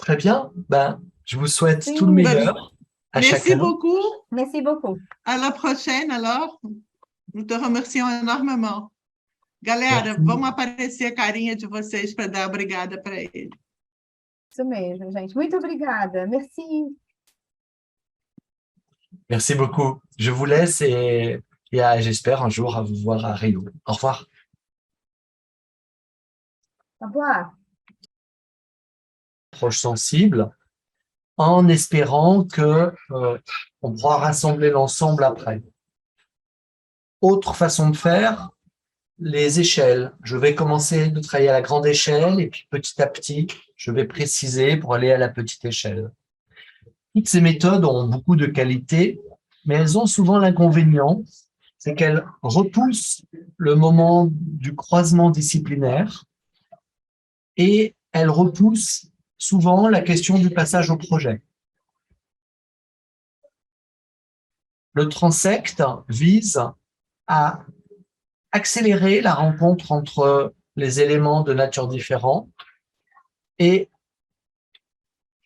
Très bien. Ben, je vous souhaite tout le Sim, meilleur à merci chacun. beaucoup. Merci beaucoup. À la prochaine, alors. Nous te remercions énormément. Galera, Merci. vamos aparecer a carinha de vocês para dar obrigada para ele. Isso mesmo, gente. Muito obrigada. Merci. Merci beaucoup. Je vous laisse et j'espère un jour à vous voir à Rio. Au revoir. Au revoir. Proche sensible, en espérant que on pourra rassembler l'ensemble après. Autre façon de faire, les échelles. Je vais commencer de travailler à la grande échelle et puis petit à petit, je vais préciser pour aller à la petite échelle. Toutes ces méthodes ont beaucoup de qualités, mais elles ont souvent l'inconvénient, c'est qu'elles repoussent le moment du croisement disciplinaire et elles repoussent souvent la question du passage au projet. Le transect vise à accélérer la rencontre entre les éléments de nature différente et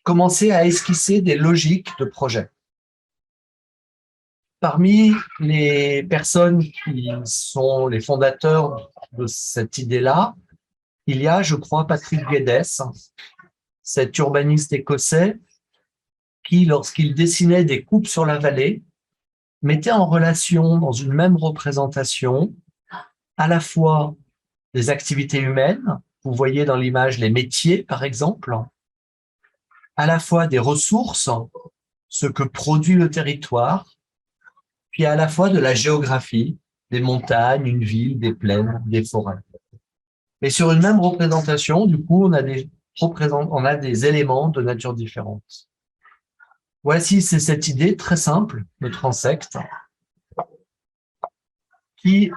commencer à esquisser des logiques de projet. Parmi les personnes qui sont les fondateurs de cette idée-là, il y a, je crois, Patrick Guedes, cet urbaniste écossais qui, lorsqu'il dessinait des coupes sur la vallée, mettait en relation dans une même représentation à la fois des activités humaines, vous voyez dans l'image les métiers par exemple, à la fois des ressources, ce que produit le territoire, puis à la fois de la géographie, des montagnes, une ville, des plaines, des forêts. Et sur une même représentation, du coup, on a des éléments de nature différente. Voici, c'est cette idée très simple, le transect, qui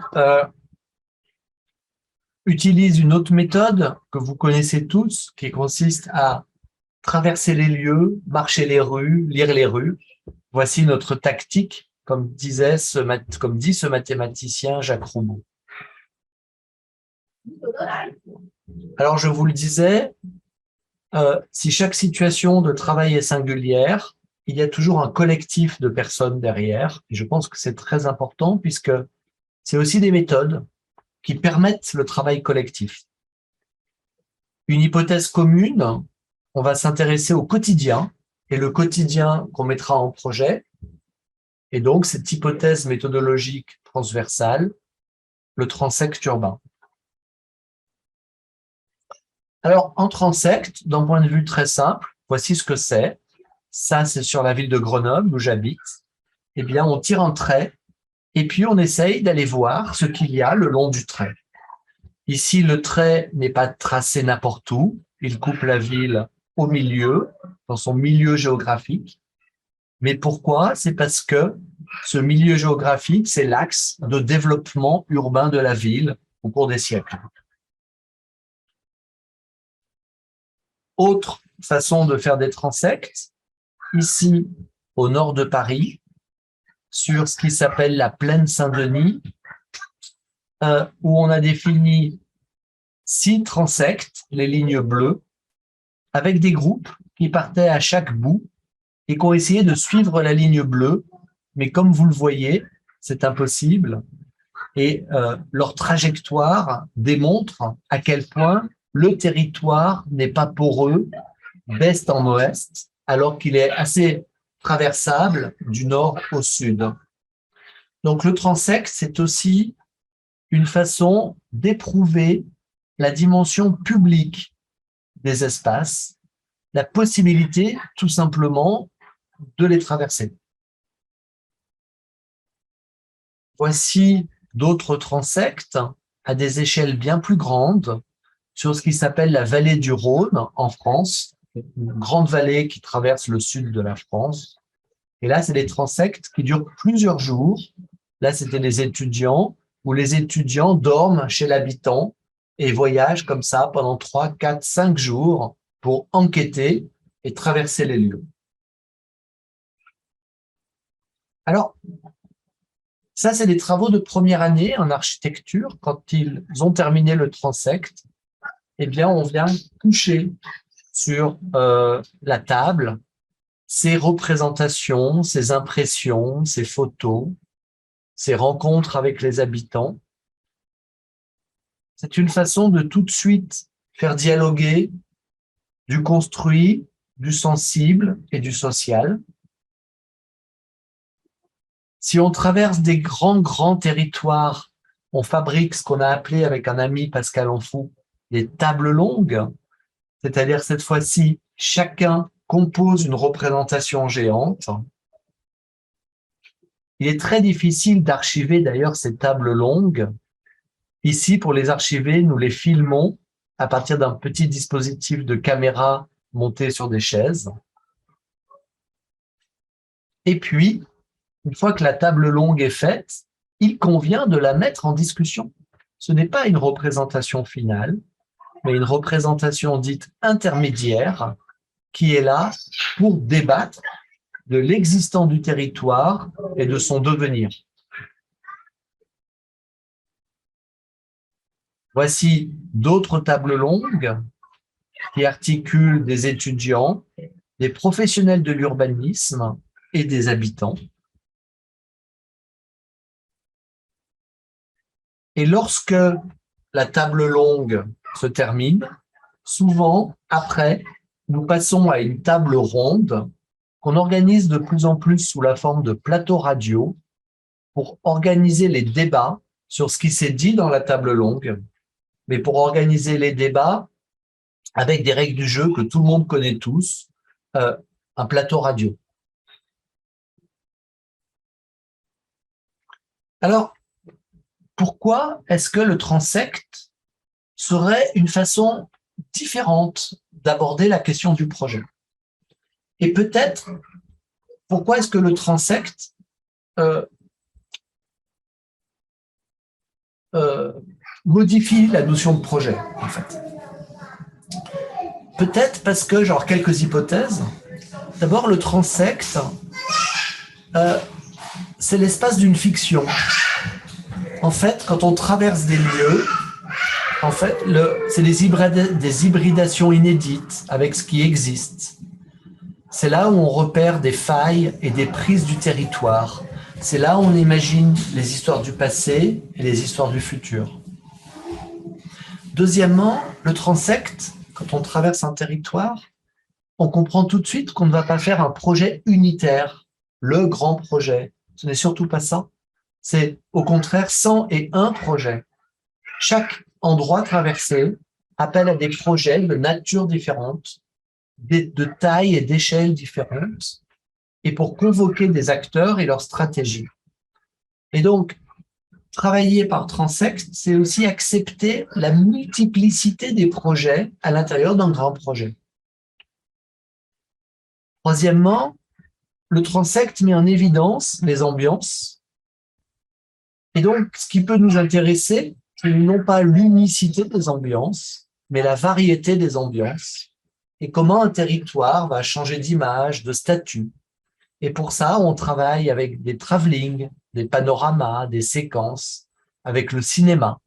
utilise une autre méthode que vous connaissez tous, qui consiste à traverser les lieux, marcher les rues, lire les rues. Voici notre tactique, comme dit ce mathématicien Jacques Roubaud. Alors, je vous le disais, si chaque situation de travail est singulière, il y a toujours un collectif de personnes derrière. Et je pense que c'est très important puisque c'est aussi des méthodes qui permettent le travail collectif. Une hypothèse commune, on va s'intéresser au quotidien et le quotidien qu'on mettra en projet. Et donc, cette hypothèse méthodologique transversale, le transect urbain. Alors, en transect, d'un point de vue très simple, voici ce que c'est. Ça, c'est sur la ville de Grenoble, où j'habite. Eh bien, on tire un trait et puis on essaye d'aller voir ce qu'il y a le long du trait. Ici, le trait n'est pas tracé n'importe où. Il coupe la ville au milieu, dans son milieu géographique. Mais pourquoi? C'est parce que ce milieu géographique, c'est l'axe de développement urbain de la ville au cours des siècles. Autre façon de faire des transects, ici, au nord de Paris, sur ce qui s'appelle la plaine Saint-Denis, où on a défini 6 transects, les lignes bleues, avec des groupes qui partaient à chaque bout et qui ont essayé de suivre la ligne bleue, mais comme vous le voyez, c'est impossible. Et leur trajectoire démontre à quel point le territoire n'est pas poreux d'est en ouest, alors qu'il est assez traversable du nord au sud. Donc le transect, c'est aussi une façon d'éprouver la dimension publique des espaces, la possibilité tout simplement de les traverser. Voici d'autres transects à des échelles bien plus grandes sur ce qui s'appelle la vallée du Rhône en France, une grande vallée qui traverse le sud de la France. Et là, c'est des transects qui durent plusieurs jours. Là, c'était les étudiants, où les étudiants dorment chez l'habitant et voyagent comme ça pendant 3, 4, 5 jours pour enquêter et traverser les lieux. Alors, ça, c'est des travaux de première année en architecture. Quand ils ont terminé le transect, eh bien, on vient coucher sur la table ses représentations, ses impressions, ses photos, ses rencontres avec les habitants. C'est une façon de tout de suite faire dialoguer du construit, du sensible et du social. Si on traverse des grands territoires, on fabrique ce qu'on a appelé avec un ami, Pascal Anfou, des tables longues, c'est-à-dire cette fois-ci, chacun compose une représentation géante. Il est très difficile d'archiver d'ailleurs ces tables longues. Ici, pour les archiver, nous les filmons à partir d'un petit dispositif de caméra monté sur des chaises. Et puis, une fois que la table longue est faite, il convient de la mettre en discussion. Ce n'est pas une représentation finale, mais une représentation dite intermédiaire qui est là pour débattre de l'existant du territoire et de son devenir. Voici d'autres tables longues qui articulent des étudiants, des professionnels de l'urbanisme et des habitants. Et lorsque la table longue se termine, souvent, après, nous passons à une table ronde qu'on organise de plus en plus sous la forme de plateaux radio pour organiser les débats sur ce qui s'est dit dans la table longue, mais pour organiser les débats avec des règles du jeu que tout le monde connaît tous, un plateau radio. Alors, pourquoi est-ce que le transept serait une façon différente d'aborder la question du projet? Et peut-être, pourquoi est-ce que le transept modifie la notion de projet, en fait? Peut-être parce que, genre, quelques hypothèses. D'abord, le transept, c'est l'espace d'une fiction. En fait, quand on traverse des lieux, en fait, c'est des hybridations inédites avec ce qui existe. C'est là où on repère des failles et des prises du territoire. C'est là où on imagine les histoires du passé et les histoires du futur. Deuxièmement, le transept, quand on traverse un territoire, on comprend tout de suite qu'on ne va pas faire un projet unitaire, le grand projet. Ce n'est surtout pas ça. C'est au contraire 101 projets. Chaque endroit traversé appelle à des projets de nature différente, de taille et d'échelle différentes, et pour convoquer des acteurs et leurs stratégies. Et donc, travailler par transept, c'est aussi accepter la multiplicité des projets à l'intérieur d'un grand projet. Troisièmement, le transept met en évidence les ambiances. Et donc, ce qui peut nous intéresser, c'est non pas l'unicité des ambiances, mais la variété des ambiances et comment un territoire va changer d'image, de statut. Et pour ça, on travaille avec des travelling, des panoramas, des séquences, avec le cinéma.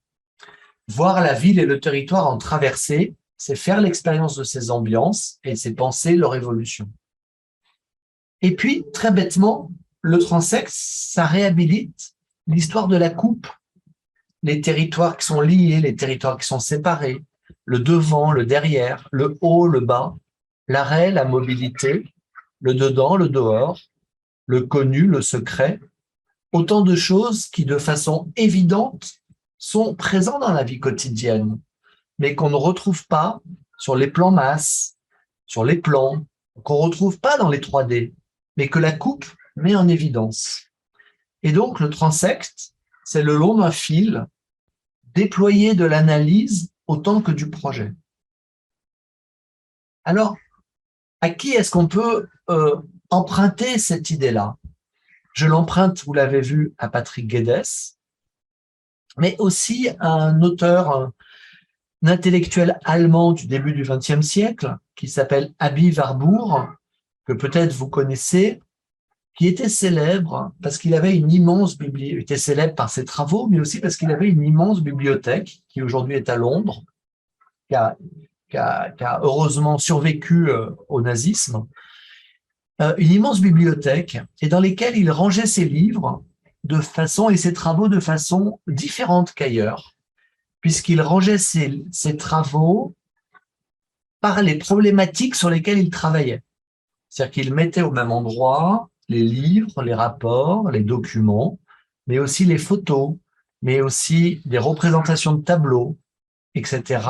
Voir la ville et le territoire en traversée, c'est faire l'expérience de ces ambiances et c'est penser leur évolution. Et puis, très bêtement, le transept, ça réhabilite l'histoire de la coupe, les territoires qui sont liés, les territoires qui sont séparés, le devant, le derrière, le haut, le bas, l'arrêt, la mobilité, le dedans, le dehors, le connu, le secret, autant de choses qui, de façon évidente, sont présentes dans la vie quotidienne, mais qu'on ne retrouve pas sur les plans masse, sur les plans, qu'on ne retrouve pas dans les 3D, mais que la coupe met en évidence. Et donc, le transept, c'est le long d'un fil déployé de l'analyse autant que du projet. Alors, à qui est-ce qu'on peut emprunter cette idée-là? Je l'emprunte, vous l'avez vu, à Patrick Guedes, mais aussi à un auteur, un intellectuel allemand du début du XXe siècle, qui s'appelle Aby Warburg, que peut-être vous connaissez, qui était célèbre parce qu'il avait une immense bibliothèque, il était célèbre par ses travaux, mais aussi parce qu'il avait une immense bibliothèque, qui aujourd'hui est à Londres, qui a heureusement survécu au nazisme, une immense bibliothèque et dans lesquelles il rangeait ses livres de façon et ses travaux de façon différente qu'ailleurs, puisqu'il rangeait ses travaux par les problématiques sur lesquelles il travaillait. C'est-à-dire qu'il mettait au même endroit les livres, les rapports, les documents, mais aussi les photos, mais aussi des représentations de tableaux, etc.,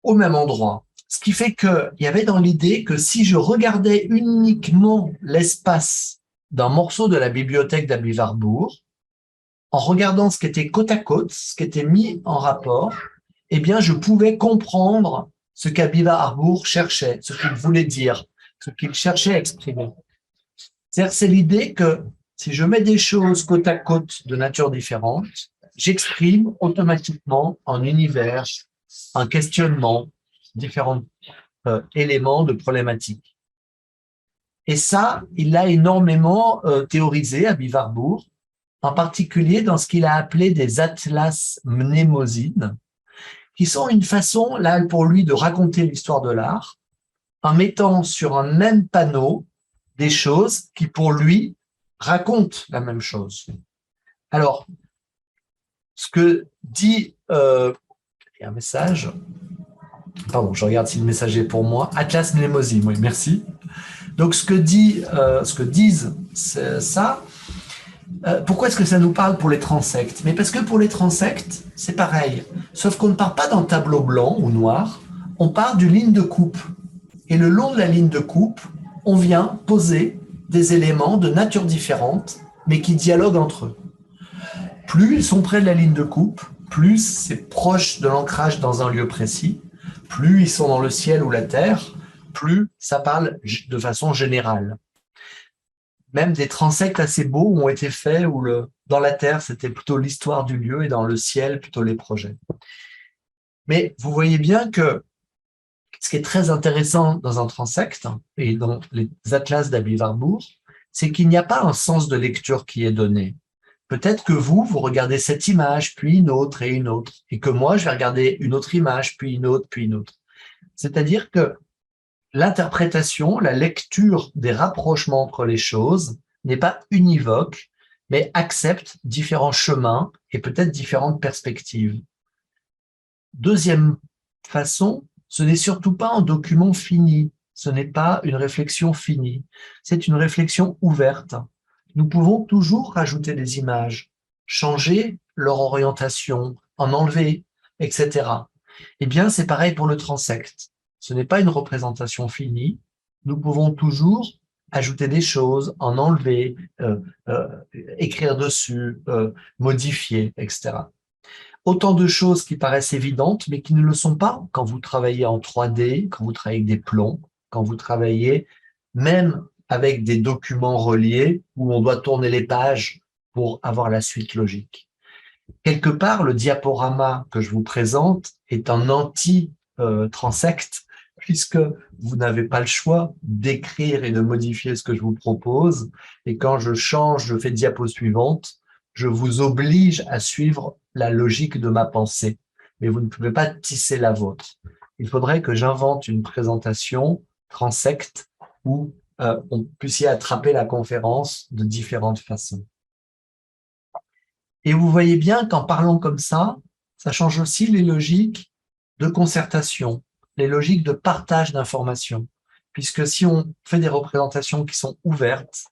au même endroit. Ce qui fait qu'il y avait dans l'idée que si je regardais uniquement l'espace d'un morceau de la bibliothèque d'Abbé Warburg, en regardant ce qui était côte à côte, ce qui était mis en rapport, eh bien, je pouvais comprendre ce qu'Abbé Warburg cherchait, ce qu'il voulait dire, ce qu'il cherchait à exprimer. C'est-à-dire, c'est l'idée que si je mets des choses côte à côte de nature différente, j'exprime automatiquement un univers, un questionnement, différents éléments de problématique. Et ça, il l'a énormément théorisé, Abbé Warburg, en particulier dans ce qu'il a appelé des atlas mnémosines, qui sont une façon, là, pour lui, de raconter l'histoire de l'art, en mettant sur un même panneau des choses qui, pour lui, racontent la même chose. Alors, ce que dit... il y a un message... Pardon, je regarde si le message est pour moi. Atlas mnémosine, oui, merci. Donc, ce que disent ça... pourquoi est-ce que ça nous parle pour les transectes? Mais parce que pour les transectes, c'est pareil. Sauf qu'on ne part pas d'un tableau blanc ou noir, on part d'une ligne de coupe. Et le long de la ligne de coupe, on vient poser des éléments de nature différente, mais qui dialoguent entre eux. Plus ils sont près de la ligne de coupe, plus c'est proche de l'ancrage dans un lieu précis, plus ils sont dans le ciel ou la terre, plus ça parle de façon générale. Même des transects assez beaux ont été faits où dans la terre, c'était plutôt l'histoire du lieu et dans le ciel, plutôt les projets. Mais vous voyez bien que ce qui est très intéressant dans un transect et dans les atlas d'Abbé Warburg, c'est qu'il n'y a pas un sens de lecture qui est donné. Peut-être que vous regardez cette image, puis une autre et une autre, et que moi, je vais regarder une autre image, puis une autre, puis une autre. C'est-à-dire que l'interprétation, la lecture des rapprochements entre les choses n'est pas univoque, mais accepte différents chemins et peut-être différentes perspectives. Deuxième façon, ce n'est surtout pas un document fini, ce n'est pas une réflexion finie, c'est une réflexion ouverte. Nous pouvons toujours rajouter des images, changer leur orientation, en enlever, etc. Eh bien, c'est pareil pour le transect. Ce n'est pas une représentation finie. Nous pouvons toujours ajouter des choses, en enlever, écrire dessus, modifier, etc. Autant de choses qui paraissent évidentes, mais qui ne le sont pas quand vous travaillez en 3D, quand vous travaillez avec des plombs, quand vous travaillez même avec des documents reliés où on doit tourner les pages pour avoir la suite logique. Quelque part, le diaporama que je vous présente est un anti-transect, puisque vous n'avez pas le choix d'écrire et de modifier ce que je vous propose. Et quand je change, je fais diapo suivante, je vous oblige à suivre la logique de ma pensée. Mais vous ne pouvez pas tisser la vôtre. Il faudrait que j'invente une présentation transect où on puisse y attraper la conférence de différentes façons. Et vous voyez bien qu'en parlant comme ça change aussi les logiques de concertation, les logiques de partage d'informations. Puisque si on fait des représentations qui sont ouvertes,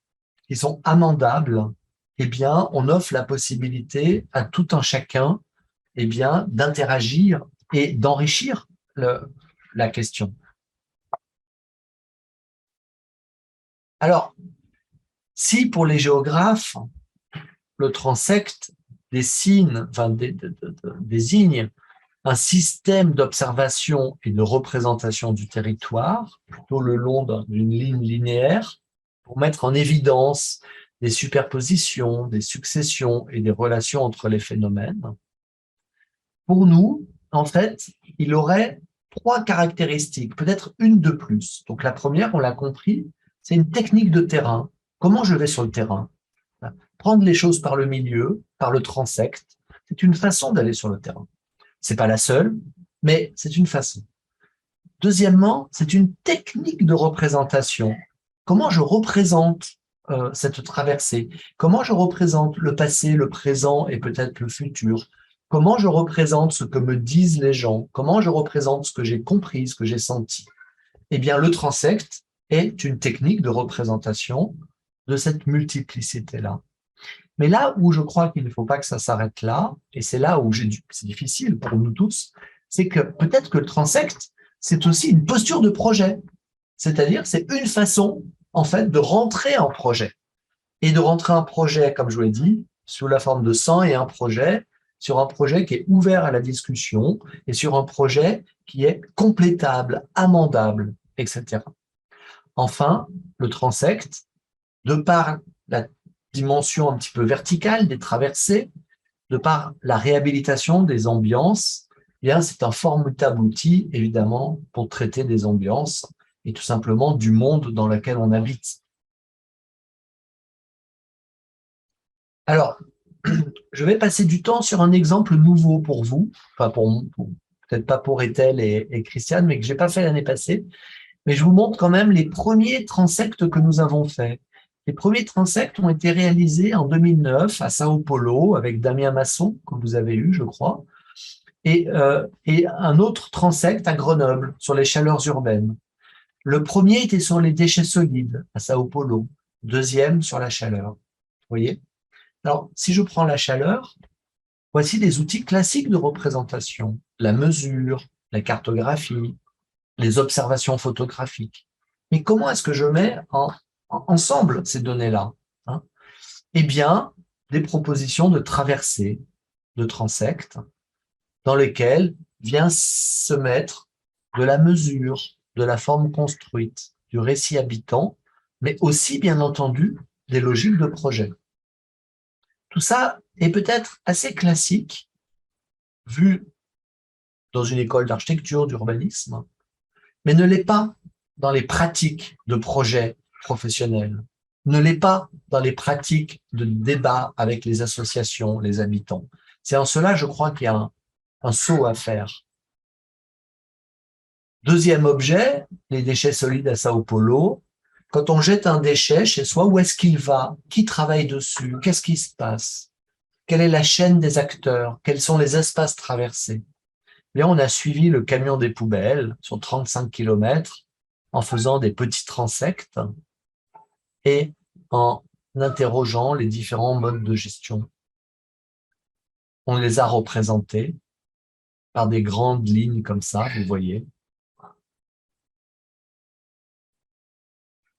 qui sont amendables, eh bien, on offre la possibilité à tout un chacun, eh bien, d'interagir et d'enrichir la question. Alors, si pour les géographes, le transect désigne un système d'observation et de représentation du territoire, plutôt le long d'une ligne linéaire, pour mettre en évidence des superpositions, des successions et des relations entre les phénomènes. Pour nous, en fait, il aurait 3 caractéristiques, peut-être une de plus. Donc la première, on l'a compris, c'est une technique de terrain. Comment je vais sur le terrain? Prendre les choses par le milieu, par le transect, c'est une façon d'aller sur le terrain. C'est pas la seule, mais c'est une façon. Deuxièmement, c'est une technique de représentation. Comment je représente cette traversée? Comment je représente le passé, le présent et peut-être le futur? Comment je représente ce que me disent les gens? Comment je représente ce que j'ai compris, ce que j'ai senti? Eh bien, le transect est une technique de représentation de cette multiplicité-là. Mais là où je crois qu'il ne faut pas que ça s'arrête là, et c'est là où c'est difficile pour nous tous, c'est que peut-être que le transect, c'est aussi une posture de projet. C'est-à-dire, c'est une façon, en fait, de rentrer en projet. Et de rentrer en projet, comme je vous l'ai dit, sous la forme de 100 et un projet, sur un projet qui est ouvert à la discussion et sur un projet qui est complétable, amendable, etc. Enfin, le transect, de par la dimension un petit peu verticale des traversées, de par la réhabilitation des ambiances, eh bien, c'est un formidable outil, évidemment, pour traiter des ambiances et tout simplement du monde dans lequel on habite. Alors, je vais passer du temps sur un exemple nouveau pour vous, enfin peut-être pas pour Ethel et Christiane, mais que j'ai pas fait l'année passée. Mais je vous montre quand même les premiers transects que nous avons faits. Les premiers transects ont été réalisés en 2009 à Sao Paulo avec Damien Masson, que vous avez eu, je crois, et un autre transect à Grenoble sur les chaleurs urbaines. Le premier était sur les déchets solides à Sao Paulo, deuxième sur la chaleur. Vous voyez? Alors, si je prends la chaleur, voici des outils classiques de représentation. La mesure, la cartographie, les observations photographiques. Mais comment est-ce que je mets ensemble ces données-là, hein? Eh bien, des propositions de traversée, de transect, dans lesquelles vient se mettre de la mesure, de la forme construite, du récit habitant, mais aussi, bien entendu, des logiques de projet. Tout ça est peut-être assez classique, vu dans une école d'architecture, d'urbanisme, mais ne l'est pas dans les pratiques de projets professionnels, ne l'est pas dans les pratiques de débat avec les associations, les habitants. C'est en cela, je crois, qu'il y a un saut à faire. Deuxième objet, les déchets solides à Sao Paulo. Quand on jette un déchet chez soi, où est-ce qu'il va? Qui travaille dessus? Qu'est-ce qui se passe? Quelle est la chaîne des acteurs? Quels sont les espaces traversés? Bien, on a suivi le camion des poubelles sur 35 km en faisant des petits transects et en interrogeant les différents modes de gestion. On les a représentés par des grandes lignes comme ça, vous voyez.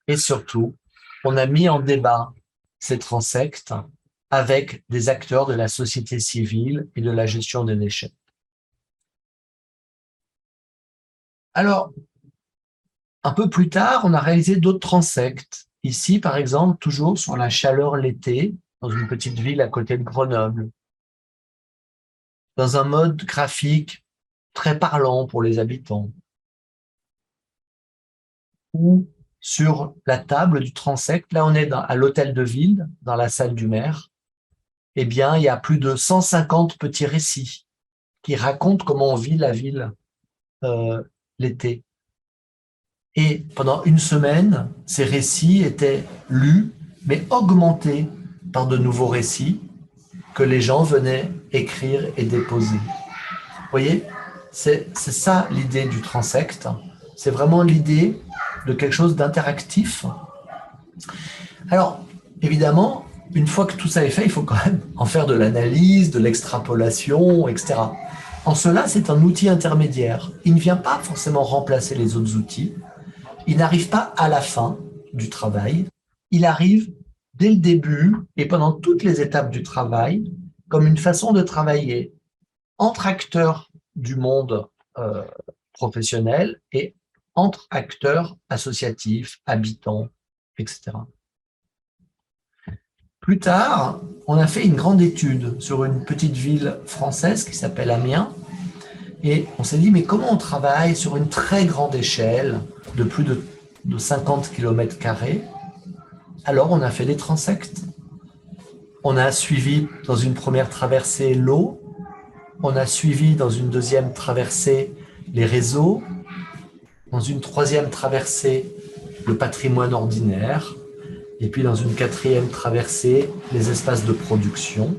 Et surtout, on a mis en débat ces transects avec des acteurs de la société civile et de la gestion des déchets. Alors, un peu plus tard, on a réalisé d'autres transects. Ici, par exemple, toujours sur la chaleur l'été, dans une petite ville à côté de Grenoble, dans un mode graphique très parlant pour les habitants. Ou sur la table du transect, là on est à l'hôtel de ville, dans la salle du maire, eh bien, il y a plus de 150 petits récits qui racontent comment on vit la ville l'été. Et pendant une semaine, ces récits étaient lus, mais augmentés par de nouveaux récits que les gens venaient écrire et déposer. Vous voyez, c'est ça l'idée du transect. C'est vraiment l'idée de quelque chose d'interactif. Alors, évidemment, une fois que tout ça est fait, il faut quand même en faire de l'analyse, de l'extrapolation, etc. En cela, c'est un outil intermédiaire. Il ne vient pas forcément remplacer les autres outils. Il n'arrive pas à la fin du travail. Il arrive dès le début et pendant toutes les étapes du travail comme une façon de travailler entre acteurs du monde professionnel et entre acteurs associatifs, habitants, etc. Plus tard, on a fait une grande étude sur une petite ville française qui s'appelle Amiens et on s'est dit, mais comment on travaille sur une très grande échelle de plus de 50 km²? Alors, on a fait des transects. On a suivi dans une première traversée l'eau, on a suivi dans une deuxième traversée les réseaux, dans une troisième traversée le patrimoine ordinaire, et puis dans une quatrième traversée les espaces de production.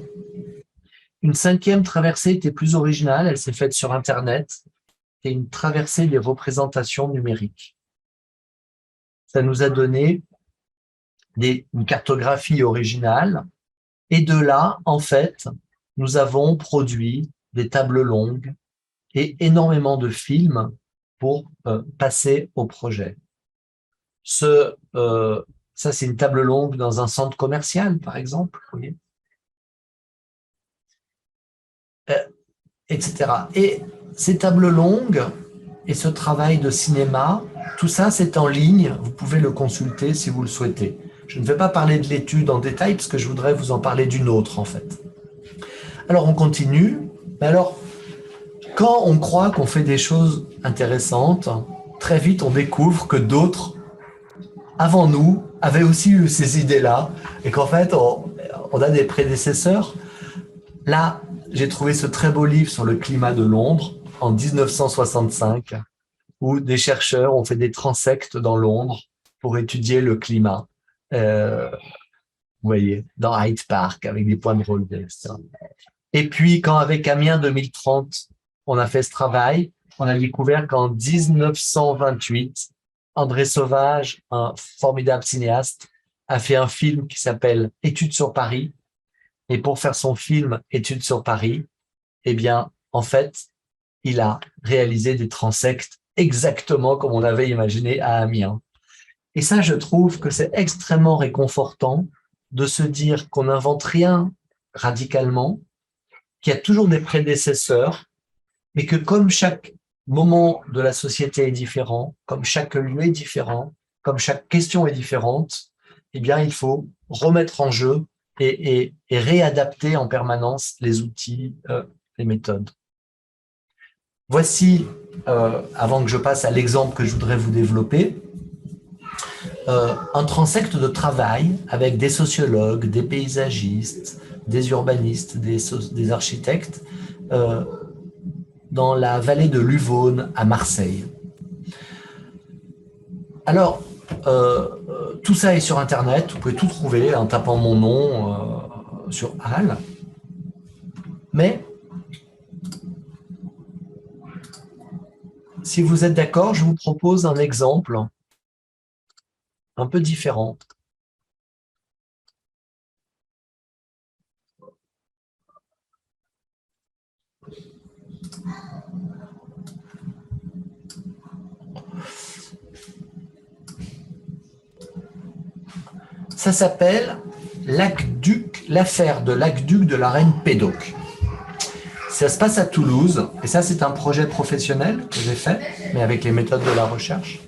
Une cinquième traversée était plus originale, elle s'est faite sur Internet, c'est une traversée des représentations numériques. Ça nous a donné une cartographie originale, et de là, en fait, nous avons produit des tables longues et énormément de films pour passer au projet. Ça, c'est une table longue dans un centre commercial, par exemple, vous voyez, etc. Et ces tables longues et ce travail de cinéma, tout ça, c'est en ligne. Vous pouvez le consulter si vous le souhaitez. Je ne vais pas parler de l'étude en détail parce que je voudrais vous en parler d'une autre, en fait. Alors, on continue. Alors, quand on croit qu'on fait des choses intéressantes, très vite, on découvre que d'autres, avant nous, avaient aussi eu ces idées-là et qu'en fait, on a des prédécesseurs. Là, j'ai trouvé ce très beau livre sur le climat de Londres en 1965, où des chercheurs ont fait des transects dans Londres pour étudier le climat. Vous voyez, dans Hyde Park, avec des points de relevés, etc. Et puis, quand avec Amiens 2030, on a fait ce travail, on a découvert qu'en 1928, André Sauvage, un formidable cinéaste, a fait un film qui s'appelle Études sur Paris. Et pour faire son film Études sur Paris, eh bien, en fait, il a réalisé des transects exactement comme on avait imaginé à Amiens. Et ça, je trouve que c'est extrêmement réconfortant de se dire qu'on n'invente rien radicalement, qu'il y a toujours des prédécesseurs, mais que comme chaque moment de la société est différent, comme chaque lieu est différent, comme chaque question est différente, eh bien, il faut remettre en jeu et réadapter en permanence les outils, les méthodes. Voici, avant que je passe à l'exemple que je voudrais vous développer, un transect de travail avec des sociologues, des paysagistes, des urbanistes, des architectes, dans la vallée de l'Uvaune à Marseille. Alors, tout ça est sur Internet, vous pouvez tout trouver en tapant mon nom sur HAL. Mais, si vous êtes d'accord, je vous propose un exemple un peu différent. Ça s'appelle l'affaire de l'aqueduc de la reine Pédoc. Ça se passe à Toulouse, et ça c'est un projet professionnel que j'ai fait, mais avec les méthodes de la recherche.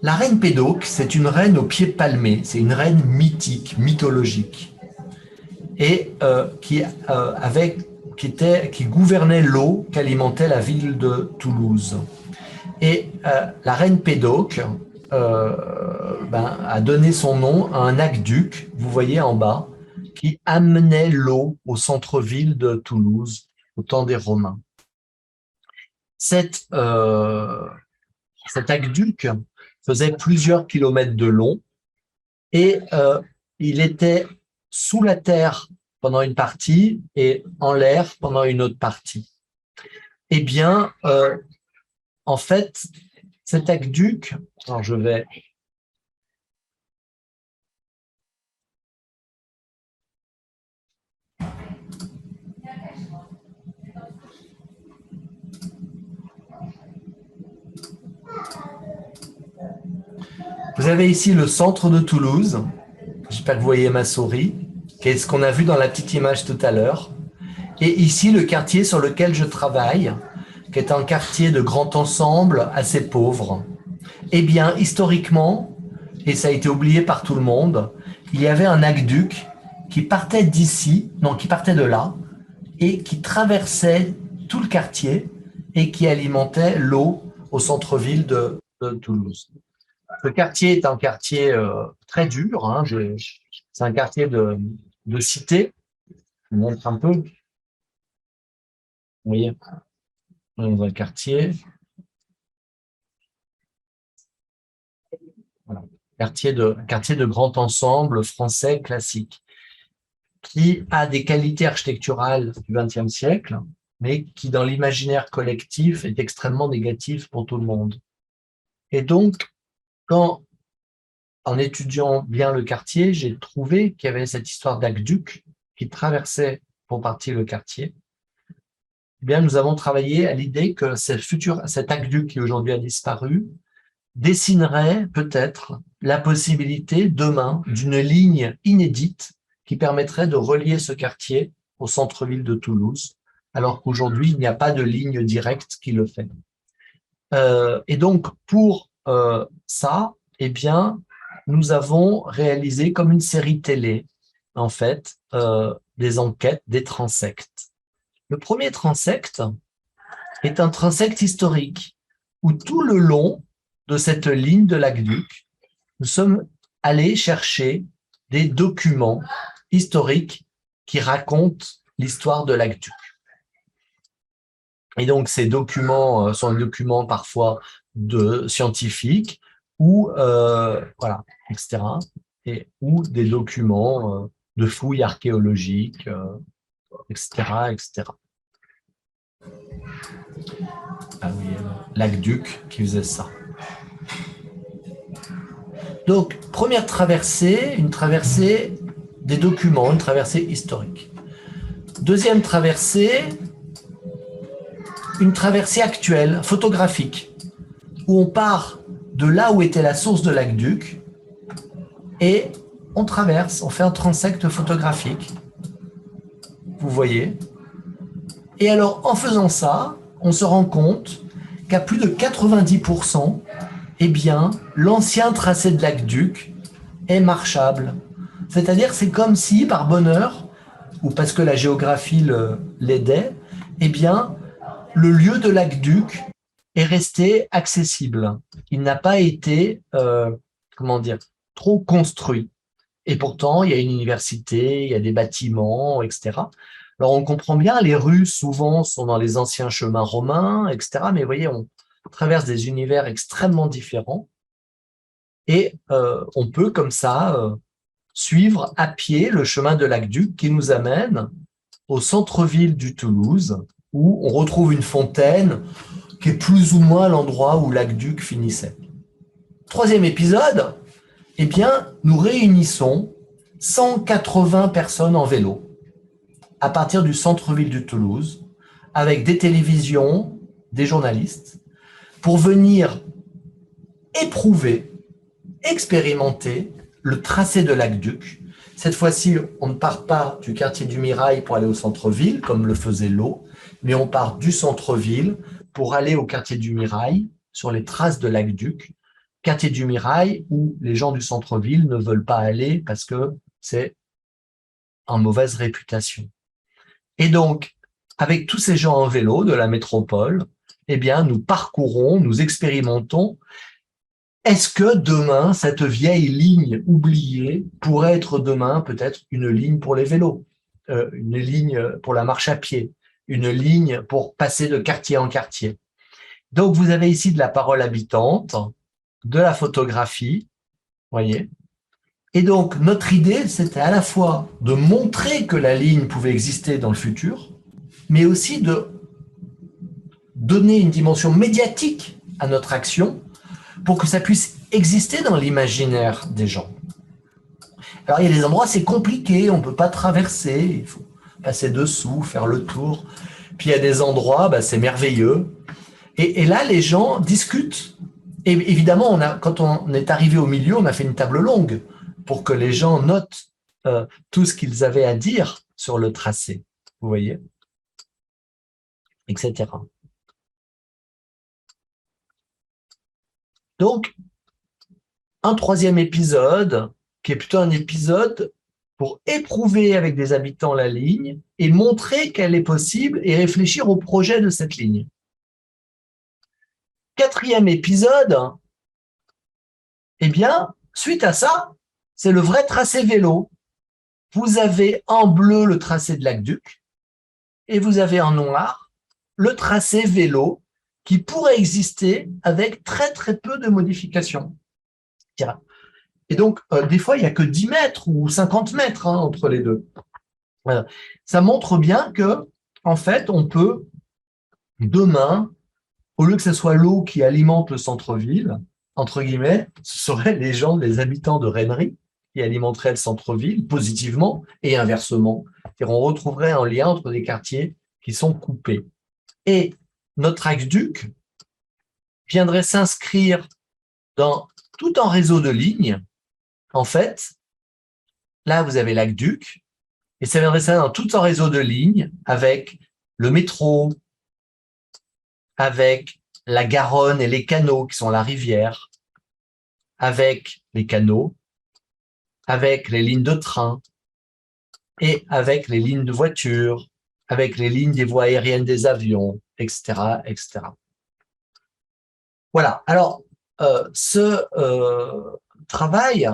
La reine Pédoc, c'est une reine aux pieds palmés, c'est une reine mythique, mythologique, et qui gouvernait l'eau qu'alimentait la ville de Toulouse. Et la reine Pédoc a donné son nom à un aqueduc, vous voyez en bas, qui amenait l'eau au centre-ville de Toulouse au temps des Romains. Cet aqueduc faisait plusieurs kilomètres de long et il était sous la terre pendant une partie et en l'air pendant une autre partie. Eh bien, en fait, cet aqueduc, alors je vais... Vous avez ici le centre de Toulouse. J'espère que vous voyez ma souris, qui est ce qu'on a vu dans la petite image tout à l'heure. Et ici, le quartier sur lequel je travaille, qui est un quartier de grand ensemble assez pauvre. Eh bien, historiquement, et ça a été oublié par tout le monde, il y avait un aqueduc qui partait d'ici, non, qui partait de là, et qui traversait tout le quartier et qui alimentait l'eau au centre-ville de Toulouse. Ce quartier est un quartier très dur, hein, c'est un quartier de cité, je vous montre un peu. Vous voyez, on est dans un quartier. Voilà. Quartier de grand ensemble français classique, qui a des qualités architecturales du XXe siècle, mais qui, dans l'imaginaire collectif, est extrêmement négatif pour tout le monde. Et donc, en étudiant bien le quartier, j'ai trouvé qu'il y avait cette histoire d'aqueduc qui traversait pour partie le quartier. Eh bien, nous avons travaillé à l'idée que cet aqueduc qui aujourd'hui a disparu dessinerait peut-être la possibilité demain d'une ligne inédite qui permettrait de relier ce quartier au centre-ville de Toulouse, alors qu'aujourd'hui, il n'y a pas de ligne directe qui le fait. Et donc, pour ça, eh bien, nous avons réalisé comme une série télé, en fait, des enquêtes, des transects. Le premier transect est un transect historique, où tout le long de cette ligne de l'aqueduc, nous sommes allés chercher des documents historiques qui racontent l'histoire de l'aqueduc. Et donc, ces documents sont des documents parfois scientifiques ou, voilà, etc. Ou des documents de fouilles archéologiques, etc., etc. Ah oui, l'aqueduc qui faisait ça. Donc, première traversée, une traversée des documents, une traversée historique. Deuxième traversée, une traversée actuelle, photographique, où on part de là où était la source de l'aqueduc et on traverse, on fait un transect photographique. Vous voyez. Et alors, en faisant ça, on se rend compte qu'à plus de 90%, eh bien, l'ancien tracé de l'aqueduc est marchable. C'est-à-dire, c'est comme si, par bonheur, ou parce que la géographie l'aidait, eh bien, le lieu de l'aqueduc est resté accessible. Il n'a pas été, comment dire, trop construit. Et pourtant, il y a une université, il y a des bâtiments, etc. Alors, on comprend bien, les rues, souvent, sont dans les anciens chemins romains, etc. Mais vous voyez, on traverse des univers extrêmement différents. Et on peut, comme ça, suivre à pied le chemin de l'aqueduc qui nous amène au centre-ville du Toulouse, où on retrouve une fontaine qui est plus ou moins l'endroit où l'aqueduc finissait. Troisième épisode, eh bien, nous réunissons 180 personnes en vélo à partir du centre-ville de Toulouse, avec des télévisions, des journalistes, pour venir éprouver, expérimenter le tracé de l'aqueduc. Cette fois-ci, on ne part pas du quartier du Mirail pour aller au centre-ville, comme le faisait l'eau, mais on part du centre-ville pour aller au quartier du Mirail, sur les traces de l'aqueduc, quartier du Mirail où les gens du centre-ville ne veulent pas aller parce que c'est en mauvaise réputation. Et donc, avec tous ces gens en vélo de la métropole, eh bien, nous parcourons, nous expérimentons. Est-ce que demain, cette vieille ligne oubliée pourrait être demain peut-être une ligne pour les vélos, une ligne pour la marche à pied, une ligne pour passer de quartier en quartier? Donc, vous avez ici de la parole habitante, de la photographie, voyez. Et donc, notre idée, c'était à la fois de montrer que la ligne pouvait exister dans le futur, mais aussi de donner une dimension médiatique à notre action pour que ça puisse exister dans l'imaginaire des gens. Alors, il y a des endroits, c'est compliqué, on ne peut pas traverser, il faut passer dessous, faire le tour. Puis, il y a des endroits, c'est merveilleux. Et là, les gens discutent. Et évidemment, quand on est arrivé au milieu, on a fait une table longue pour que les gens notent tout ce qu'ils avaient à dire sur le tracé, vous voyez, etc. Donc, un troisième épisode, qui est plutôt un épisode pour éprouver avec des habitants la ligne et montrer qu'elle est possible et réfléchir au projet de cette ligne. Quatrième épisode, eh bien, suite à ça, c'est le vrai tracé vélo. Vous avez en bleu le tracé de l'aqueduc et vous avez en noir le tracé vélo qui pourrait exister avec très très peu de modifications. Et donc, des fois, il n'y a que 10 mètres ou 50 mètres entre les deux. Ça montre bien que, en fait, on peut, demain, au lieu que ce soit l'eau qui alimente le centre-ville, entre guillemets, ce seraient les gens, les habitants de Rennery qui alimenteraient le centre-ville positivement et inversement. C'est-à-dire, on retrouverait un lien entre des quartiers qui sont coupés. Et notre aqueduc viendrait s'inscrire dans tout un réseau de lignes. En fait, là, vous avez l'aqueduc, et ça viendrait ça dans tout un réseau de lignes avec le métro, avec la Garonne et les canaux qui sont la rivière, avec les canaux, avec les lignes de train et avec les lignes de voitures, avec les lignes des voies aériennes des avions, etc., etc. Voilà. Alors, ce travail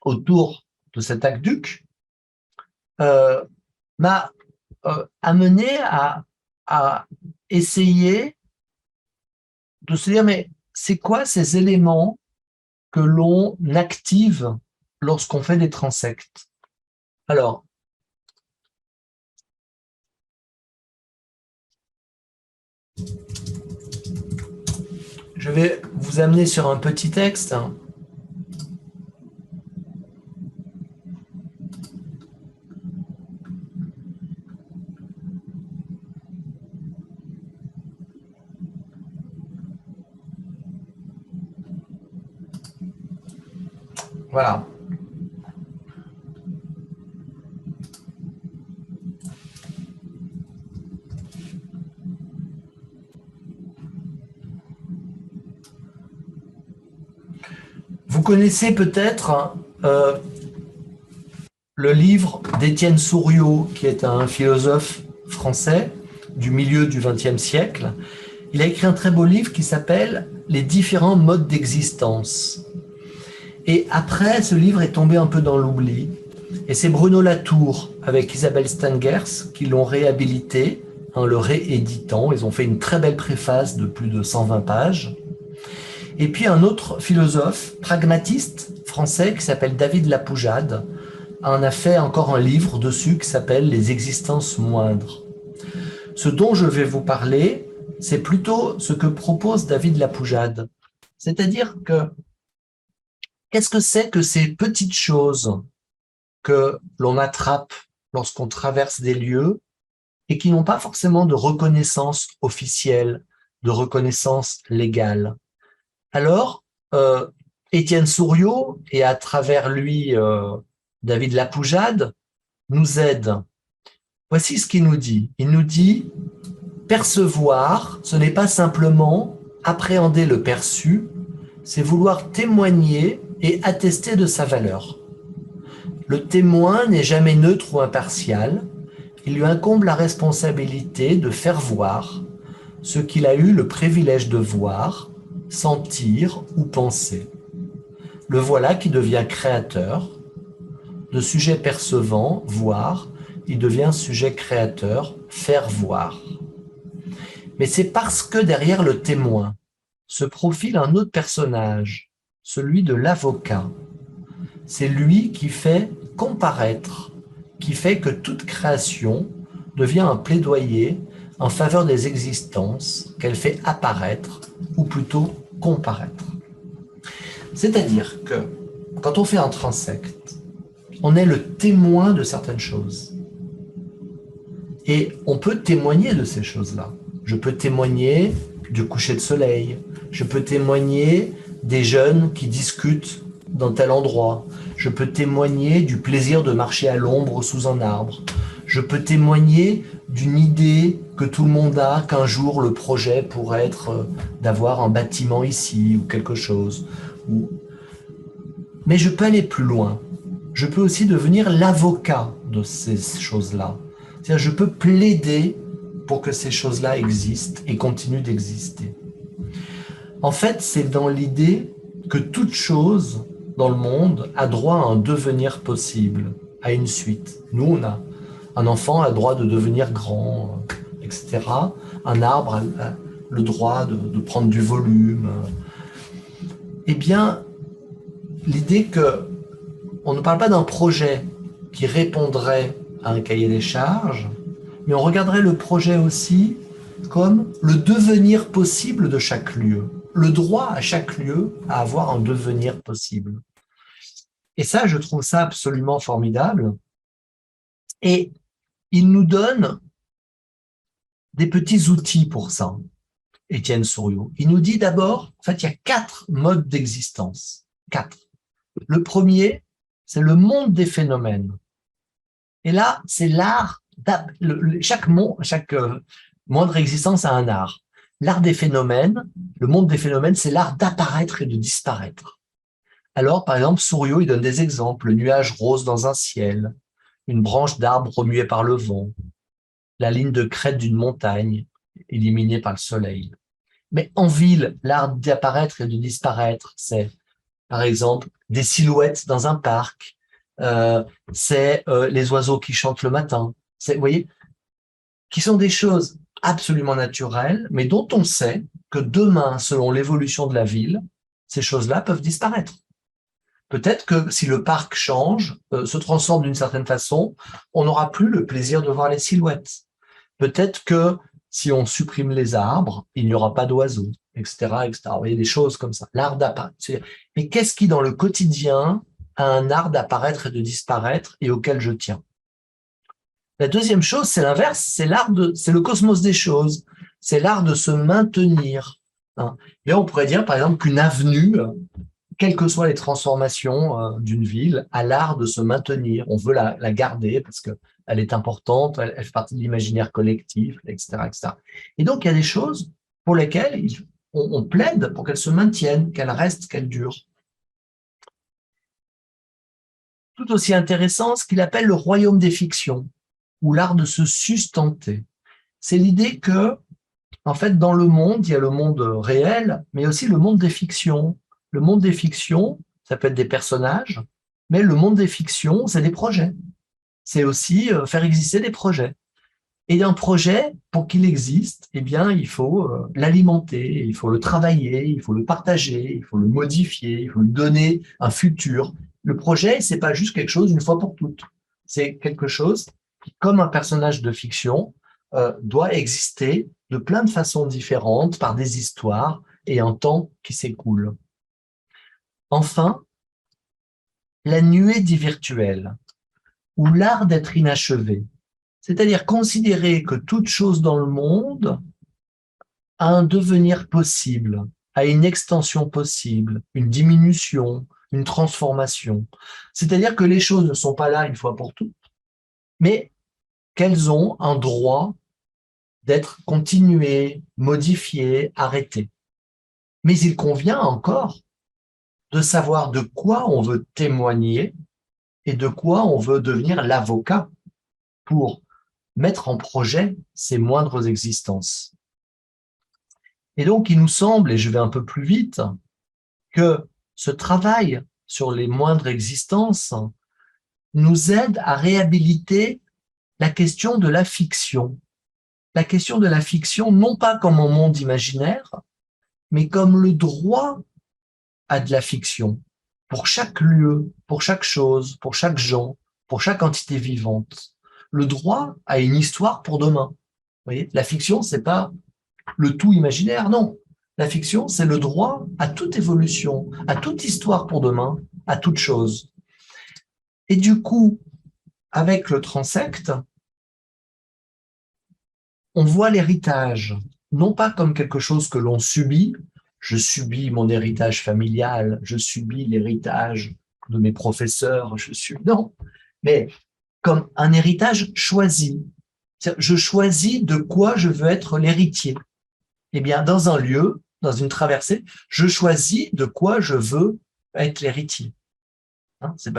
autour de cet aqueduc m'a amené à essayer de se dire, mais c'est quoi ces éléments que l'on active lorsqu'on fait des transects? Alors, je vais vous amener sur un petit texte. Voilà. Vous connaissez peut-être le livre d'Étienne Souriau, qui est un philosophe français du milieu du XXe siècle. Il a écrit un très beau livre qui s'appelle « Les différents modes d'existence ». Et après, ce livre est tombé un peu dans l'oubli. Et c'est Bruno Latour, avec Isabelle Stengers, qui l'ont réhabilité en le rééditant. Ils ont fait une très belle préface de plus de 120 pages. Et puis un autre philosophe, pragmatiste français, qui s'appelle David Lapoujade, en a fait encore un livre dessus qui s'appelle « Les existences moindres ». Ce dont je vais vous parler, c'est plutôt ce que propose David Lapoujade. C'est-à-dire que qu'est-ce que c'est que ces petites choses que l'on attrape lorsqu'on traverse des lieux et qui n'ont pas forcément de reconnaissance officielle, de reconnaissance légale? Alors, Étienne Souriau, et à travers lui David Lapoujade, nous aide. Voici ce qu'il nous dit. Il nous dit « Percevoir, ce n'est pas simplement appréhender le perçu, c'est vouloir témoigner et attester de sa valeur. Le témoin n'est jamais neutre ou impartial, il lui incombe la responsabilité de faire voir ce qu'il a eu le privilège de voir, sentir ou penser. Le voilà qui devient créateur. De sujet percevant, voir, il devient sujet créateur, faire voir. Mais c'est parce que derrière le témoin se profile un autre personnage, celui de l'avocat. C'est lui qui fait comparaître, qui fait que toute création devient un plaidoyer en faveur des existences qu'elle fait apparaître, ou plutôt comparaître. C'est-à-dire que quand on fait un transect, on est le témoin de certaines choses. Et on peut témoigner de ces choses-là. Je peux témoigner du coucher de soleil. Je peux témoigner des jeunes qui discutent dans tel endroit. Je peux témoigner du plaisir de marcher à l'ombre sous un arbre. Je peux témoigner d'une idée que tout le monde a, qu'un jour le projet pourrait être d'avoir un bâtiment ici ou quelque chose. Mais je peux aller plus loin. Je peux aussi devenir l'avocat de ces choses-là. C'est-à-dire, je peux plaider pour que ces choses-là existent et continuent d'exister. En fait, c'est dans l'idée que toute chose dans le monde a droit à un devenir possible, à une suite. Nous, on a un enfant a le droit de devenir grand, etc. Un arbre a le droit de prendre du volume. Eh bien, l'idée qu'on ne parle pas d'un projet qui répondrait à un cahier des charges, mais on regarderait le projet aussi comme le devenir possible de chaque lieu, le droit à chaque lieu à avoir un devenir possible. Et ça, je trouve ça absolument formidable. Et il nous donne des petits outils pour ça, Étienne Souriau. Il nous dit d'abord, en fait, il y a 4 modes d'existence. 4. Le premier, c'est le monde des phénomènes. Et là, c'est l'art, chaque moindre existence a un art. L'art des phénomènes, le monde des phénomènes, c'est l'art d'apparaître et de disparaître. Alors, par exemple, Souriau, il donne des exemples. Le nuage rose dans un ciel, une branche d'arbre remuée par le vent, la ligne de crête d'une montagne éliminée par le soleil. Mais en ville, l'art d'apparaître et de disparaître, c'est, par exemple, des silhouettes dans un parc, c'est les oiseaux qui chantent le matin, vous voyez, qui sont des choses absolument naturelles, mais dont on sait que demain, selon l'évolution de la ville, ces choses-là peuvent disparaître. Peut-être que si le parc change, se transforme d'une certaine façon, on n'aura plus le plaisir de voir les silhouettes. Peut-être que si on supprime les arbres, il n'y aura pas d'oiseaux, etc., etc. Vous voyez, des choses comme ça. L'art d'apparaître. Mais qu'est-ce qui, dans le quotidien, a un art d'apparaître et de disparaître et auquel je tiens? La deuxième chose, c'est l'inverse, c'est le cosmos des choses. C'est l'art de se maintenir. Et on pourrait dire, par exemple, qu'une avenue, quelles que soient les transformations d'une ville, a l'art de se maintenir. On veut la garder parce qu'elle est importante, elle fait partie de l'imaginaire collectif, etc., etc. Et donc, il y a des choses pour lesquelles on plaide pour qu'elles se maintiennent, qu'elles restent, qu'elles durent. Tout aussi intéressant, ce qu'il appelle le royaume des fictions, ou l'art de se sustenter. C'est l'idée que, en fait, dans le monde, il y a le monde réel, mais aussi le monde des fictions. Le monde des fictions, ça peut être des personnages, mais le monde des fictions, c'est des projets. C'est aussi faire exister des projets. Et un projet, pour qu'il existe, eh bien, il faut l'alimenter, il faut le travailler, il faut le partager, il faut le modifier, il faut lui donner un futur. Le projet, c'est pas juste quelque chose une fois pour toutes. C'est quelque chose qui, comme un personnage de fiction, doit exister de plein de façons différentes, par des histoires et un temps qui s'écoule. Enfin, la nuée du virtuel, ou l'art d'être inachevé, c'est-à-dire considérer que toute chose dans le monde a un devenir possible, a une extension possible, une diminution, une transformation. C'est-à-dire que les choses ne sont pas là une fois pour toutes, mais qu'elles ont un droit d'être continuées, modifiées, arrêtées. Mais il convient encore de savoir de quoi on veut témoigner et de quoi on veut devenir l'avocat pour mettre en projet ces moindres existences. Et donc, il nous semble, et je vais un peu plus vite, que ce travail sur les moindres existences nous aide à réhabiliter la question de la fiction. La question de la fiction, non pas comme un monde imaginaire, mais comme le droit à de la fiction, pour chaque lieu, pour chaque chose, pour chaque gens, pour chaque entité vivante. Le droit à une histoire pour demain. Vous voyez, la fiction, c'est pas le tout imaginaire, non. La fiction, c'est le droit à toute évolution, à toute histoire pour demain, à toute chose. Et du coup, avec le transept, on voit l'héritage, non pas comme quelque chose que l'on subit, je subis mon héritage familial, je subis l'héritage de mes professeurs, non, mais comme un héritage choisi. Je choisis de quoi je veux être l'héritier. Eh bien, dans un lieu, dans une traversée, je choisis de quoi je veux être l'héritier.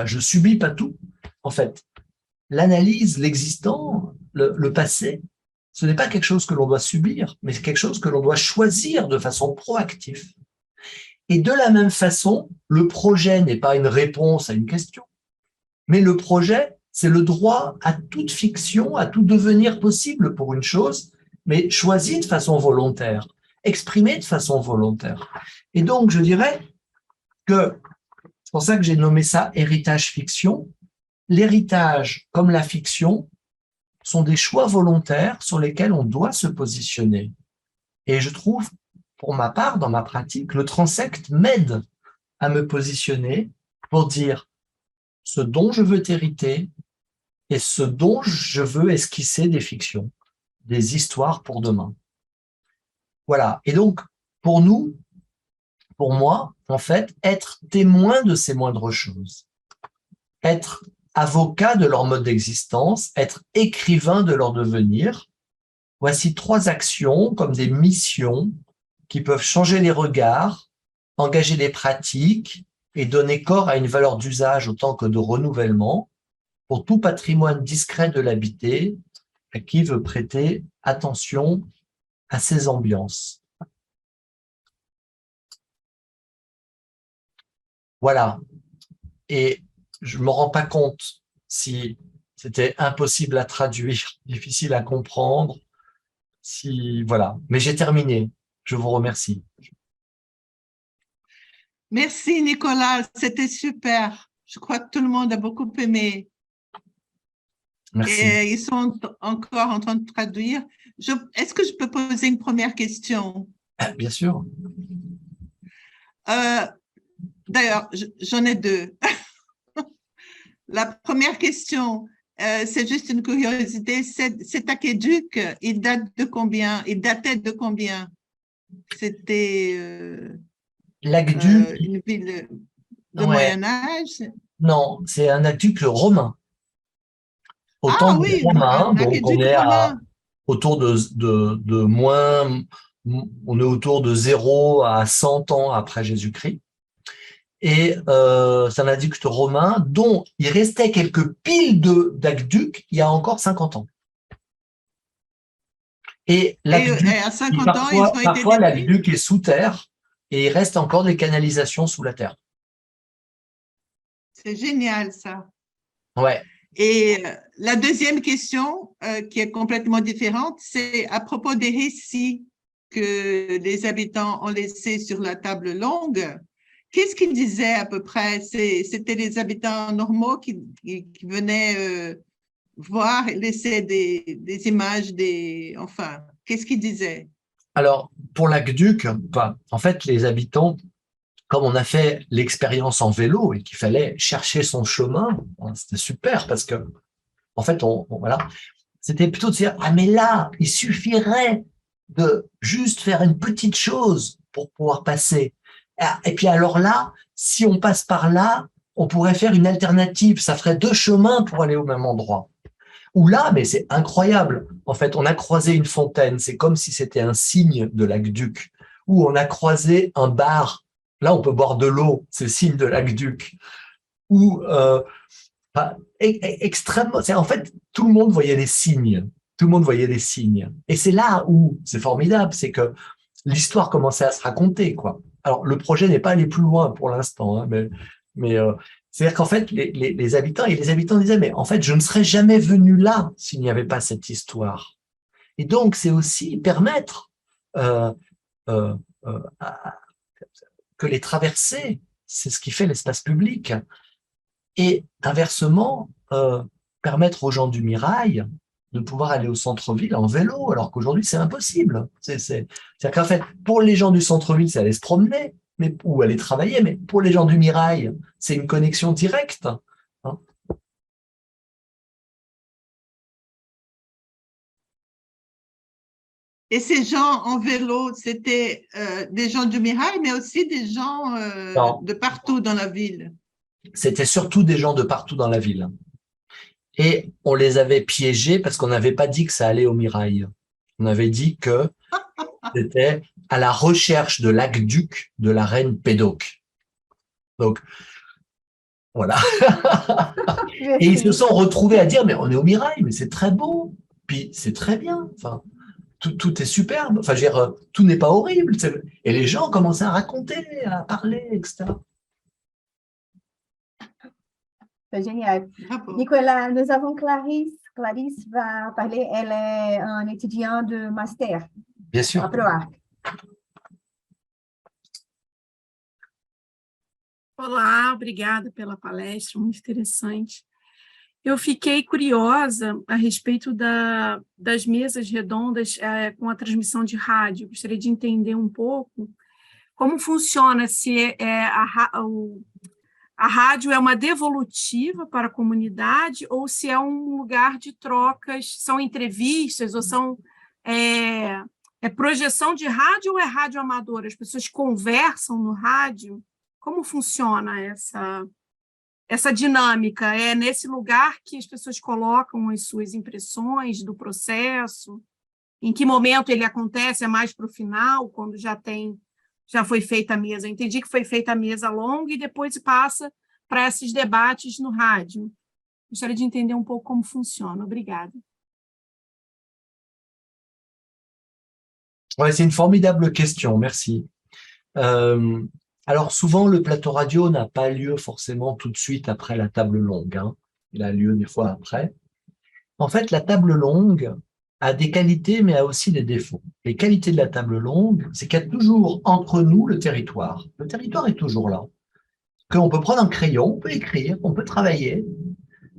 Je subis pas tout. En fait, l'analyse, l'existant, le passé, ce n'est pas quelque chose que l'on doit subir, mais c'est quelque chose que l'on doit choisir de façon proactive. Et de la même façon, le projet n'est pas une réponse à une question, mais le projet, c'est le droit à toute fiction, à tout devenir possible pour une chose, mais choisi de façon volontaire, exprimé de façon volontaire. Et donc, je dirais que c'est pour ça que j'ai nommé ça héritage fiction. L'héritage, comme la fiction, sont des choix volontaires sur lesquels on doit se positionner. Et je trouve, pour ma part, dans ma pratique, le transept m'aide à me positionner pour dire ce dont je veux t'hériter et ce dont je veux esquisser des fictions, des histoires pour demain. Voilà. Et donc, pour nous, pour moi, en fait, être témoin de ces moindres choses, être avocat de leur mode d'existence, être écrivain de leur devenir, voici 3 actions comme des missions qui peuvent changer les regards, engager des pratiques et donner corps à une valeur d'usage autant que de renouvellement pour tout patrimoine discret de l'habité à qui veut prêter attention à ces ambiances. Voilà. Et je me rends pas compte si c'était impossible à traduire, difficile à comprendre, si voilà. Mais j'ai terminé. Je vous remercie. Merci, Nicolas. C'était super. Je crois que tout le monde a beaucoup aimé. Merci. Et ils sont encore en train de traduire. Est-ce que je peux poser une première question? Bien sûr. D'ailleurs, j'en ai 2. La première question, c'est juste une curiosité. Cet aqueduc, il date de combien? Il datait de combien? C'était L'aqueduc, une ville de ouais, Moyen-Âge? non, c'est un aqueduc romain. Au temps Ah des oui, Romains, un donc on aqueduc est romain. autour de moins, on est autour de 0 à 100 ans après Jésus-Christ. Et c'est un aqueduc romain dont il restait quelques piles d'aqueducs il y a encore 50 ans. Et l'aqueduc, Et à 50 ans, ils ont été parfois détruits? l'aqueduc est sous terre et il reste encore des canalisations sous la terre. C'est génial, ça. Ouais. Et la deuxième question, qui est complètement différente, c'est à propos des récits que les habitants ont laissés sur la table longue. Qu'est-ce qu'ils disaient à peu près? C'était les habitants normaux qui venaient voir, laisser des images, enfin, qu'est-ce qu'ils disaient? Alors, pour l'aqueduc, en fait, les habitants, comme on a fait l'expérience en vélo et qu'il fallait chercher son chemin, c'était super parce que, en fait, voilà, c'était plutôt de dire, ah, mais là, il suffirait de juste faire une petite chose pour pouvoir passer. Et puis alors là, si on passe par là, on pourrait faire une alternative. Ça ferait 2 chemins pour aller au même endroit. Ou là, mais c'est incroyable. En fait, on a croisé une fontaine. C'est comme si c'était un signe de l'aqueduc. Ou on a croisé un bar. Là, on peut boire de l'eau. C'est signe de l'aqueduc. Ou extrêmement. En fait, tout le monde voyait des signes. Tout le monde voyait des signes. Et c'est là où c'est formidable, c'est que l'histoire commençait à se raconter, quoi. Alors, le projet n'est pas allé plus loin pour l'instant, hein, mais c'est-à-dire qu'en fait, les habitants et les habitants disaient, mais en fait, je ne serais jamais venu là s'il n'y avait pas cette histoire. Et donc, c'est aussi permettre euh, euh, que les traversées, c'est ce qui fait l'espace public, et inversement, permettre aux gens du Mirail de pouvoir aller au centre-ville en vélo, alors qu'aujourd'hui, c'est impossible. C'est-à-dire qu'en fait, pour les gens du centre-ville, c'est aller se promener, ou aller travailler, mais pour les gens du Mirail, c'est une connexion directe. Hein. Et ces gens en vélo, c'était des gens du Mirail, mais aussi des gens de partout dans la ville. C'était surtout des gens de partout dans la ville. Et on les avait piégés parce qu'on n'avait pas dit que ça allait au Mirail. On avait dit que c'était à la recherche de l'aqueduc de la reine Pédoc. Donc, voilà. Et ils se sont retrouvés à dire, mais on est au Mirail, mais c'est très beau. Puis c'est très bien. Enfin, tout est superbe. Enfin, je veux dire, tout n'est pas horrible. Et les gens commençaient à raconter, à parler, etc. C'est génial. Bravo. Nicolas, nous avons Clarisse Clarice va parler, elle est un étudiant de master Bien sûr. à ProArc. Olá, obrigada pela palestra, muito interessante. Eu fiquei curiosa a respeito das mesas redondas com a transmissão de rádio. Gostaria de entender um pouco como funciona, se a rádio é uma devolutiva para a comunidade ou se é um lugar de trocas, são entrevistas ou são projeção de rádio ou é rádio amadora? As pessoas conversam no rádio? Como funciona essa dinâmica? É nesse lugar que as pessoas colocam as suas impressões do processo? Em que momento ele acontece? É mais para o final, quando já foi feita a mesa? Eu entendi que foi feita a mesa longa e depois passa para esses debates no rádio. Gostaria de entender um pouco como funciona. Obrigada. Ouais, c'est une formidable question, merci. Alors souvent, le plateau radio n'a pas lieu forcément tout de suite après la table longue, hein. Il a lieu des fois après. En fait, la table longue a des qualités, mais a aussi des défauts. Les qualités de la table longue, c'est qu'il y a toujours entre nous le territoire. Le territoire est toujours là. Qu'on peut prendre un crayon, on peut écrire, on peut travailler,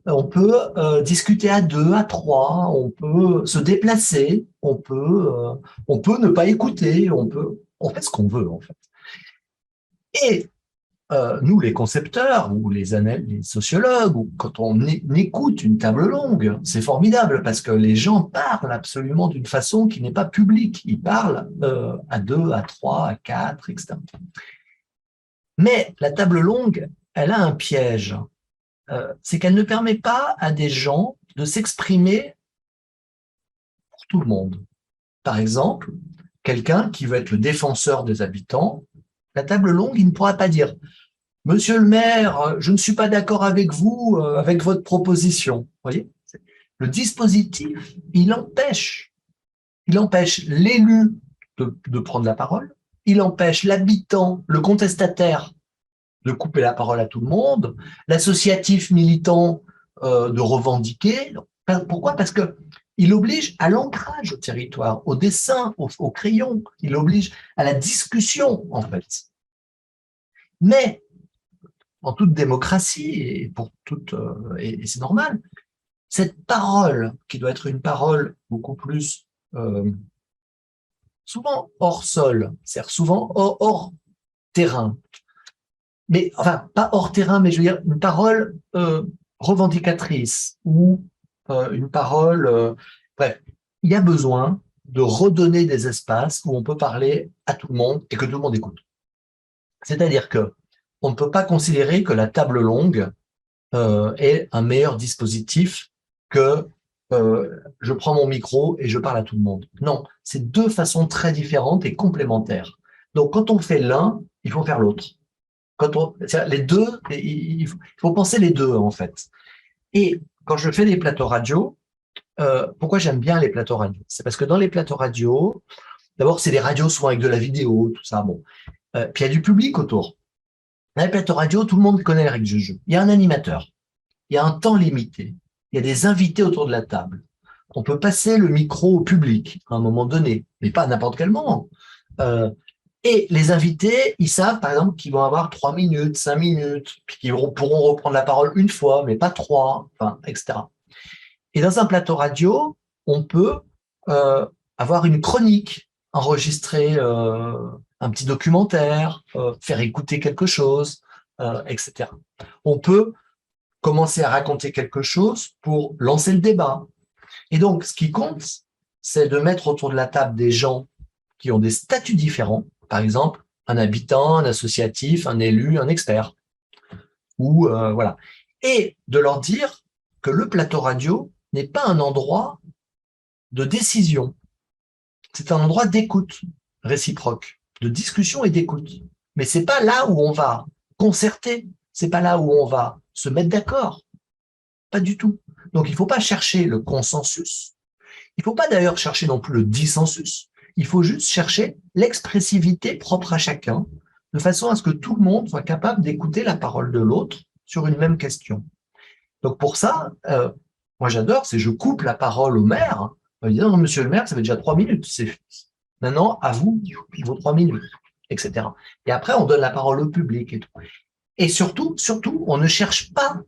on peut discuter à 2, à 3, on peut se déplacer, on peut ne pas écouter, on fait ce qu'on veut en fait. Et nous, les concepteurs ou les sociologues, ou quand on écoute une table longue, c'est formidable parce que les gens parlent absolument d'une façon qui n'est pas publique. Ils parlent à 2, à 3, à 4, etc. Mais la table longue, elle a un piège. C'est qu'elle ne permet pas à des gens de s'exprimer pour tout le monde. Par exemple, quelqu'un qui veut être le défenseur des habitants, la table longue, il ne pourra pas dire « Monsieur le maire, je ne suis pas d'accord avec vous, avec votre proposition. » Vous voyez, le dispositif, il empêche l'élu de prendre la parole, il empêche l'habitant, le contestataire de couper la parole à tout le monde, l'associatif militant de revendiquer. Pourquoi? Parce que il oblige à l'ancrage au territoire, au dessin, au crayon, il oblige à la discussion, en fait. Mais, en toute démocratie, et c'est normal, cette parole, qui doit être une parole beaucoup plus, souvent hors sol, c'est-à-dire souvent hors terrain, mais enfin, pas hors terrain, mais je veux dire une parole revendicatrice ou une parole... bref, il y a besoin de redonner des espaces où on peut parler à tout le monde et que tout le monde écoute. C'est-à-dire que on ne peut pas considérer que la table longue est un meilleur dispositif que je prends mon micro et je parle à tout le monde. Non, c'est deux façons très différentes et complémentaires. Donc, quand on fait l'un, il faut faire l'autre. Les deux, il faut penser les deux, en fait. Et quand je fais des plateaux radio, pourquoi j'aime bien les plateaux radio? C'est parce que dans les plateaux radio, d'abord, c'est des radios souvent avec de la vidéo, tout ça, bon. Puis il y a du public autour. Dans les plateaux radio, tout le monde connaît les règles du jeu. Il y a un animateur, il y a un temps limité, il y a des invités autour de la table. On peut passer le micro au public à un moment donné, mais pas à n'importe quel moment. Et les invités, ils savent, par exemple, qu'ils vont avoir 3 minutes, 5 minutes, puis qu'ils pourront reprendre la parole une fois, mais pas 3, enfin, etc. Et dans un plateau radio, on peut avoir une chronique, enregistrer un petit documentaire, faire écouter quelque chose, etc. On peut commencer à raconter quelque chose pour lancer le débat. Et donc, ce qui compte, c'est de mettre autour de la table des gens qui ont des statuts différents, par exemple, un habitant, un associatif, un élu, un expert. Ou voilà. Et de leur dire que le plateau radio n'est pas un endroit de décision. C'est un endroit d'écoute réciproque, de discussion et d'écoute. Mais c'est pas là où on va concerter, c'est pas là où on va se mettre d'accord. Pas du tout. Donc, il faut pas chercher le consensus. Il faut pas d'ailleurs chercher non plus le dissensus. Il faut juste chercher l'expressivité propre à chacun, de façon à ce que tout le monde soit capable d'écouter la parole de l'autre sur une même question. Donc pour ça, Moi, j'adore, c'est je coupe la parole au maire, en lui disant, non, monsieur le maire, ça fait déjà 3 minutes. Maintenant, à vous, vos 3 minutes, etc. Et après, on donne la parole au public et tout. Et surtout, on ne cherche pas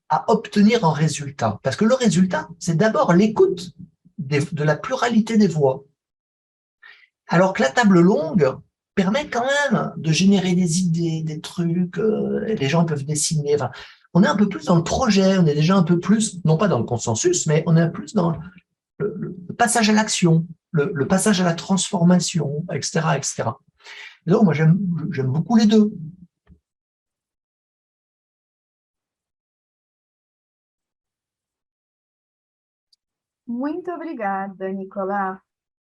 à obtenir un résultat. Parce que le résultat, c'est d'abord l'écoute de la pluralité des voix. Alors que la table longue permet quand même de générer des idées, des trucs, les gens peuvent dessiner. Enfin, on est un peu plus dans le projet, on est déjà un peu plus, non pas dans le consensus, mais on est plus dans le passage à l'action, le passage à la transformation, etc., etc. Donc, moi, j'aime beaucoup les deux. Muito obrigada, Nicolás.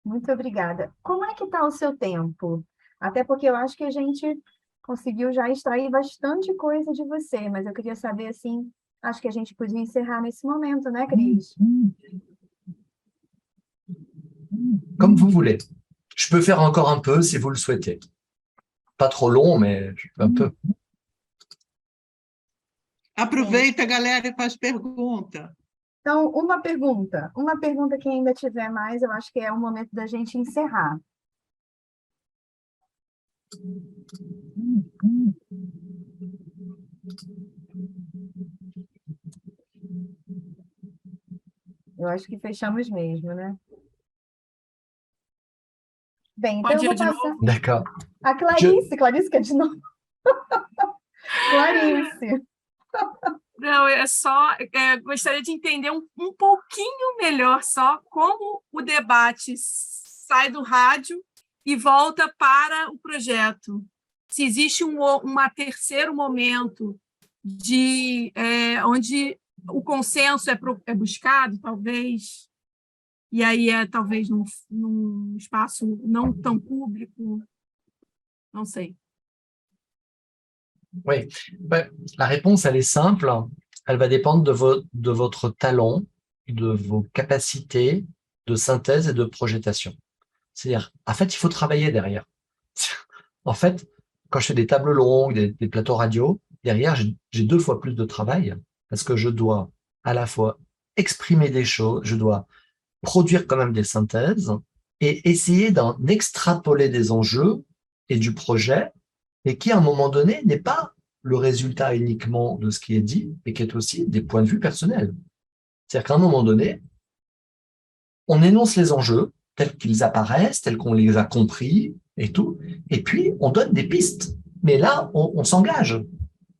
Muito obrigada. Como é que está o seu tempo? Até porque eu acho que a gente conseguiu já extrair bastante coisa de você, mas eu queria saber, assim, acho que a gente podia encerrar nesse momento, né, Cris? Comme vous voulez. Je peux faire encore un peu si vous le souhaitez. Pas trop long, mais un peu. Aproveita, galera, e faz pergunta. Então, uma pergunta que ainda tiver mais, eu acho que é o momento da gente encerrar. Eu acho que fechamos mesmo, né? Bem, então Pode eu ir vou de passar novo? D'accord. a Clarice quer de novo. Clarice. Não, gostaria de entender um pouquinho melhor só como o debate sai do rádio e volta para o projeto. Se existe um terceiro momento onde o consenso é buscado, talvez, e aí talvez num espaço não tão público, não sei. Oui, ben, la réponse, elle est simple. Elle va dépendre de votre talent, de vos capacités de synthèse et de projetation. C'est-à-dire, en fait, il faut travailler derrière. En fait, quand je fais des tables longues, des plateaux radio, derrière, j'ai 2 fois plus de travail parce que je dois à la fois exprimer des choses, je dois produire quand même des synthèses et essayer d'en extrapoler des enjeux et du projet, et qui, à un moment donné, n'est pas le résultat uniquement de ce qui est dit, mais qui est aussi des points de vue personnels. C'est-à-dire qu'à un moment donné, on énonce les enjeux tels qu'ils apparaissent, tels qu'on les a compris et tout, et puis on donne des pistes. Mais là, on s'engage.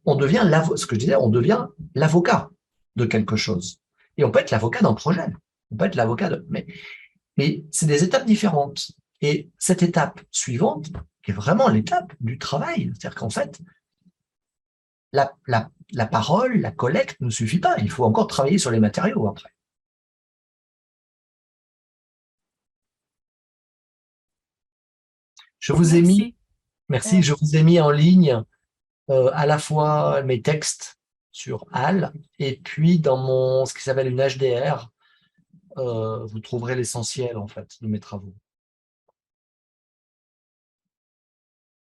On devient ce que je disais, on devient l'avocat de quelque chose. Et on peut être l'avocat d'un projet. On peut être l'avocat de... Mais c'est des étapes différentes. Et cette étape suivante est vraiment l'étape du travail. C'est-à-dire qu'en fait, la parole, la collecte ne suffit pas. Il faut encore travailler sur les matériaux après. Je vous ai mis, merci, je vous ai mis en ligne à la fois mes textes sur HAL et puis dans ce qui s'appelle une HDR, vous trouverez l'essentiel en fait de mes travaux.